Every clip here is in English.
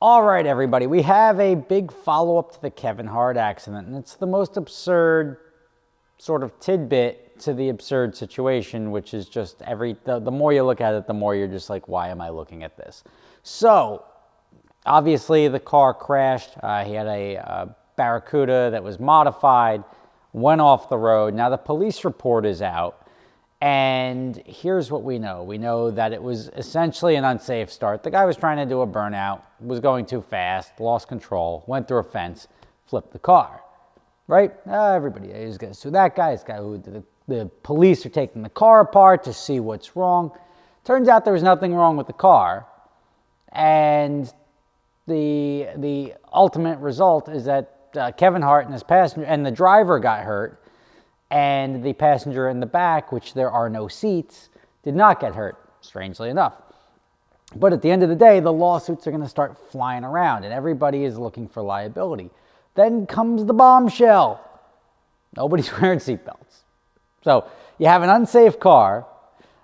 All right, everybody, we have a big follow-up to the Kevin Hart accident, and it's the most absurd sort of tidbit to the absurd situation, which is just the more you look at it, the more you're just like, why am I looking at this? So, obviously, the car crashed. He had a Barracuda that was modified, went off the road. Now, the police report is out. And here's what we know. We know that it was essentially an unsafe start. The guy was trying to do a burnout, was going too fast, lost control, went through a fence, flipped the car, right? Everybody is going to sue that guy. This guy who the police are taking the car apart to see what's wrong. Turns out there was nothing wrong with the car. And the ultimate result is that Kevin Hart and his passenger and the driver got hurt. And the passenger in the back, which there are no seats, did not get hurt, strangely enough. But at the end of the day, the lawsuits are going to start flying around, and everybody is looking for liability. Then comes the bombshell. Nobody's wearing seatbelts. So you have an unsafe car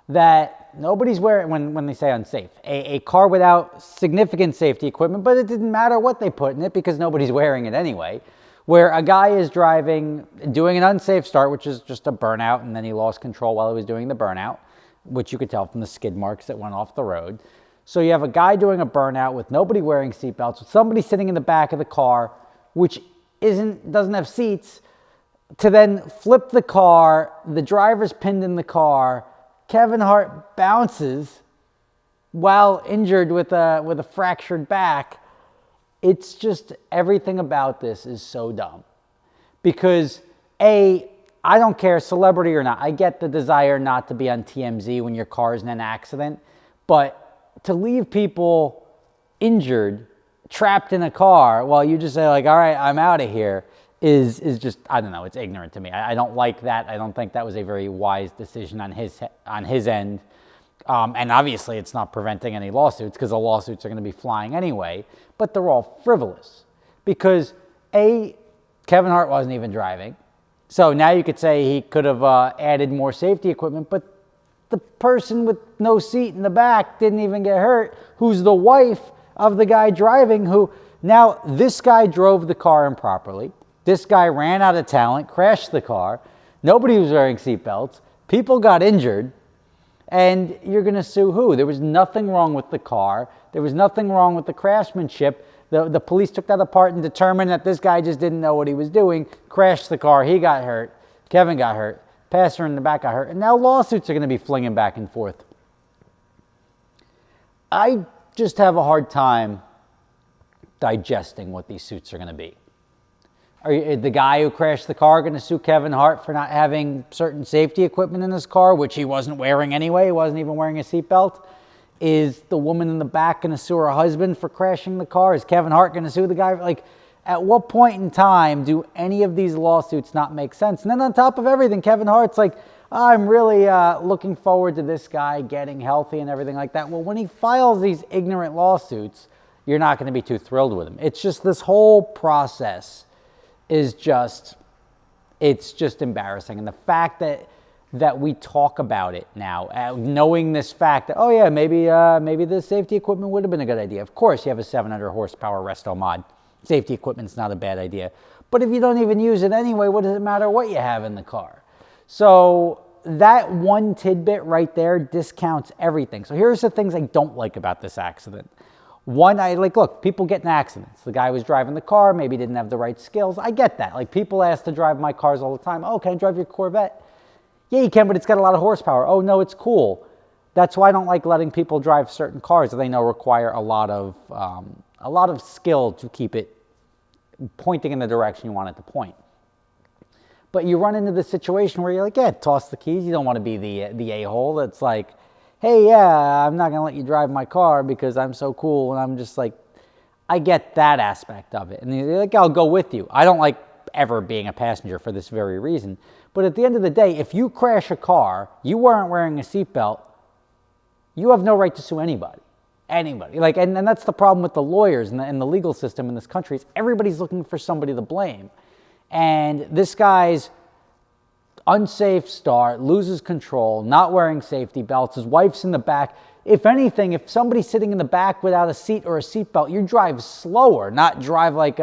that nobody's wearing, when they say unsafe, a car without significant safety equipment, but it didn't matter what they put in it because nobody's wearing it anyway. Where a guy is driving, doing an unsafe start, which is just a burnout, and then he lost control while he was doing the burnout, which you could tell from the skid marks that went off the road. So you have a guy doing a burnout with nobody wearing seatbelts, with somebody sitting in the back of the car, which doesn't have seats, to then flip the car, the driver's pinned in the car, Kevin Hart bounces while injured with a fractured back. It's just, everything about this is so dumb. Because, I don't care, celebrity or not. I get the desire not to be on TMZ when your car is in an accident. But to leave people injured, trapped in a car, while you just say, like, all right, I'm out of here, is just, I don't know, it's ignorant to me. I don't like that. I don't think that was a very wise decision on his end. And obviously, it's not preventing any lawsuits because the lawsuits are going to be flying anyway. But they're all frivolous because, Kevin Hart wasn't even driving. So now you could say he could have added more safety equipment. But the person with no seat in the back didn't even get hurt, who's the wife of the guy driving, who now this guy drove the car improperly. This guy ran out of talent, crashed the car. Nobody was wearing seatbelts. People got injured. And you're going to sue who? There was nothing wrong with the car. There was nothing wrong with the craftsmanship. The police took that apart and determined that this guy just didn't know what he was doing, crashed the car, he got hurt, Kevin got hurt, passenger in the back got hurt, and now lawsuits are going to be flinging back and forth. I just have a hard time digesting what these suits are going to be. Are the guy who crashed the car going to sue Kevin Hart for not having certain safety equipment in his car, which he wasn't wearing anyway? He wasn't even wearing a seatbelt. Is the woman in the back going to sue her husband for crashing the car? Is Kevin Hart going to sue the guy? Like, at what point in time do any of these lawsuits not make sense? And then on top of everything, Kevin Hart's like, I'm really looking forward to this guy getting healthy and everything like that. Well, when he files these ignorant lawsuits, you're not going to be too thrilled with him. It's just this whole process is just, it's just embarrassing. And the fact that we talk about it now, knowing this fact that, oh yeah, maybe the safety equipment would have been a good idea. Of course, you have a 700 horsepower resto mod. Safety equipment's not a bad idea. But if you don't even use it anyway, what does it matter what you have in the car? So that one tidbit right there discounts everything. So here's the things I don't like about this accident. One, look, people get in accidents. The guy was driving the car, maybe didn't have the right skills. I get that. Like, people ask to drive my cars all the time. Oh, can I drive your Corvette? Yeah, you can, but it's got a lot of horsepower. Oh, no, it's cool. That's why I don't like letting people drive certain cars that they know require a lot of skill to keep it pointing in the direction you want it to point. But you run into the situation where you're like, yeah, toss the keys. You don't want to be the a-hole that's like, hey, yeah, I'm not going to let you drive my car because I'm so cool. And I'm just like, I get that aspect of it. And you're like, I'll go with you. I don't like ever being a passenger for this very reason. But at the end of the day, if you crash a car, you weren't wearing a seatbelt, you have no right to sue anybody. Anybody. Like, and that's the problem with the lawyers and the legal system in this country is everybody's looking for somebody to blame. And this guy's unsafe start, loses control, not wearing safety belts, his wife's in the back. If anything, if somebody's sitting in the back without a seat or a seatbelt, you drive slower, not drive like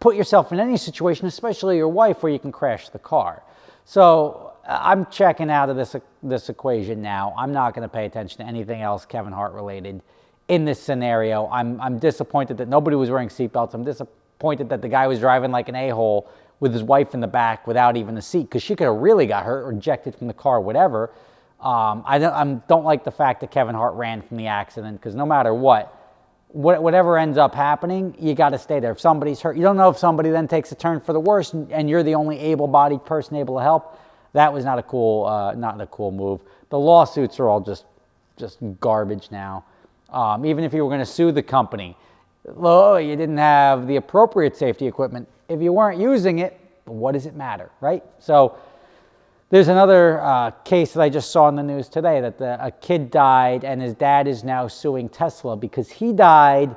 put yourself in any situation, especially your wife, where you can crash the car. So I'm checking out of this equation now. I'm not going to pay attention to anything else Kevin Hart related in this scenario. I'm disappointed that nobody was wearing seatbelts. I'm disappointed that the guy was driving like an a-hole with his wife in the back without even a seat, because she could have really got hurt or ejected from the car, whatever. I don't like the fact that Kevin Hart ran from the accident, because no matter whatever ends up happening, you got to stay there. If somebody's hurt, you don't know if somebody then takes a turn for the worse, and you're the only able-bodied person able to help. That was not a cool move. The lawsuits are all just garbage now. Even if you were going to sue the company, oh, you didn't have the appropriate safety equipment. If you weren't using it, what does it matter, right? So there's another case that I just saw in the news today, that a kid died and his dad is now suing Tesla because he died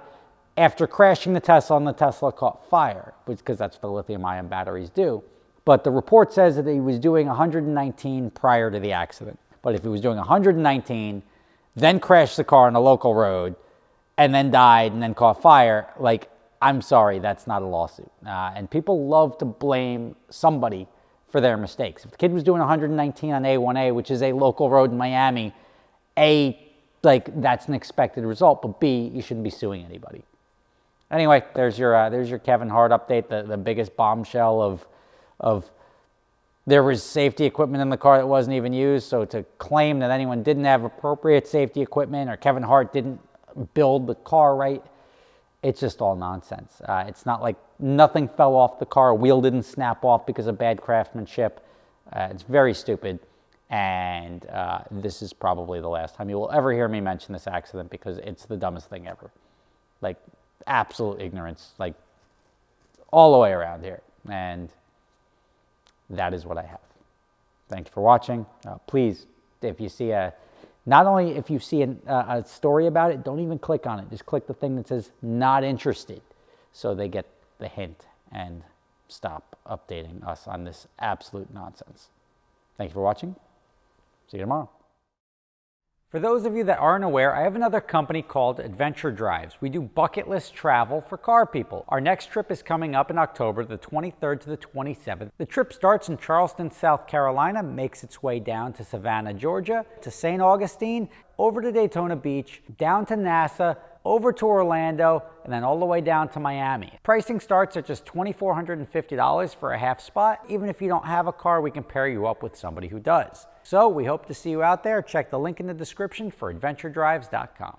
after crashing the Tesla and the Tesla caught fire, because that's what the lithium-ion batteries do. But the report says that he was doing 119 prior to the accident. But if he was doing 119, then crashed the car on a local road, and then died and then caught fire, like, I'm sorry, that's not a lawsuit. And people love to blame somebody for their mistakes. If the kid was doing 119 on A1A, which is a local road in Miami, that's an expected result, but B, you shouldn't be suing anybody. Anyway, there's your Kevin Hart update, the biggest bombshell of there was safety equipment in the car that wasn't even used. So to claim that anyone didn't have appropriate safety equipment or Kevin Hart didn't build the car right, it's just all nonsense. It's not like nothing fell off the car, a wheel didn't snap off because of bad craftsmanship. It's very stupid, and this is probably the last time you will ever hear me mention this accident, because it's the dumbest thing ever. Like, absolute ignorance, like, all the way around here. And that is what I have. Thank you for watching. Please, if you see not only if you see a story about it, don't even click on it. Just click the thing that says not interested, so they get the hint and stop updating us on this absolute nonsense. Thank you for watching. See you tomorrow. For those of you that aren't aware, I have another company called Adventure Drives. We do bucket list travel for car people. Our next trip is coming up in October, the 23rd to the 27th. The trip starts in Charleston, South Carolina, makes its way down to Savannah, Georgia, to St. Augustine, over to Daytona Beach, down to NASA, over to Orlando, and then all the way down to Miami. Pricing starts at just $2,450 for a half spot. Even if you don't have a car, we can pair you up with somebody who does. So we hope to see you out there. Check the link in the description for adventuredrives.com.